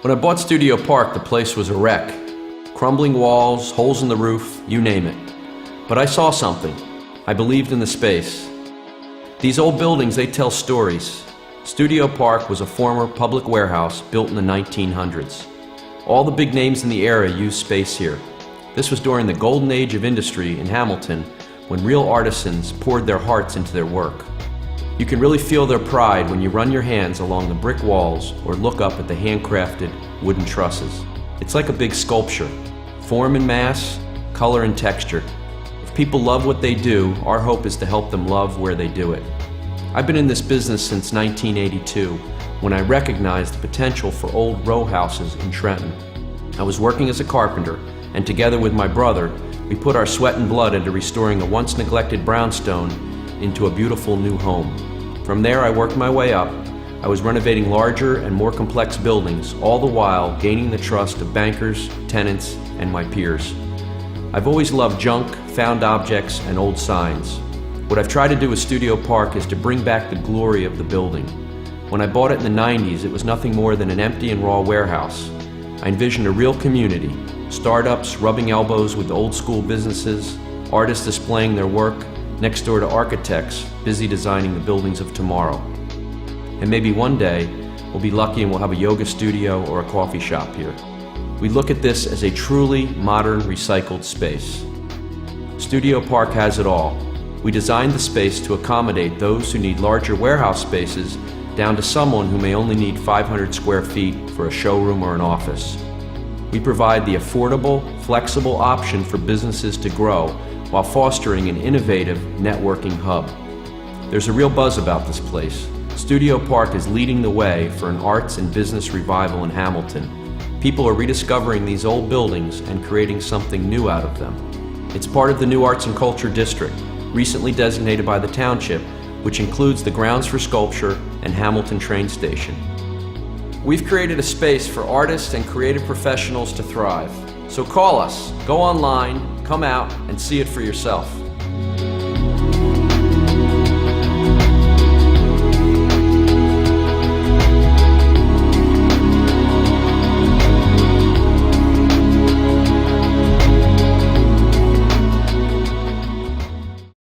When I bought Studio Park, the place was a wreck. Crumbling walls, holes in the roof, you name it. But I saw something. I believed in the space. These old buildings, they tell stories. Studio Park was a former public warehouse built in the 1900s. All the big names in the area used space here. This was during the golden age of industry in Hamilton, when real artisans poured their hearts into their work. You can really feel their pride when you run your hands along the brick walls or look up at the handcrafted wooden trusses. It's like a big sculpture. Form and mass, color and texture. If people love what they do, our hope is to help them love where they do it. I've been in this business since 1982, when I recognized the potential for old row houses in Trenton. I was working as a carpenter, and together with my brother, we put our sweat and blood into restoring a once neglected brownstone into a beautiful new home. From there, I worked my way up. I was renovating larger and more complex buildings, all the while gaining the trust of bankers, tenants, and my peers. I've always loved junk, found objects, and old signs. What I've tried to do with Studio Park is to bring back the glory of the building. When I bought it in the 90s, it was nothing more than an empty and raw warehouse. I envisioned a real community, startups rubbing elbows with old school businesses, artists displaying their work, next door to architects busy designing the buildings of tomorrow. And maybe one day, we'll be lucky and we'll have a yoga studio or a coffee shop here. We look at this as a truly modern, recycled space. Studio Park has it all. We designed the space to accommodate those who need larger warehouse spaces down to someone who may only need 500 square feet for a showroom or an office. We provide the affordable, flexible option for businesses to grow while fostering an innovative networking hub. There's a real buzz about this place. Studio Park is leading the way for an arts and business revival in Hamilton. People are rediscovering these old buildings and creating something new out of them. It's part of the new Arts and Culture District, recently designated by the Township, which includes the grounds for sculpture and Hamilton train station. We've created a space for artists and creative professionals to thrive. So call us, go online, come out, and see it for yourself.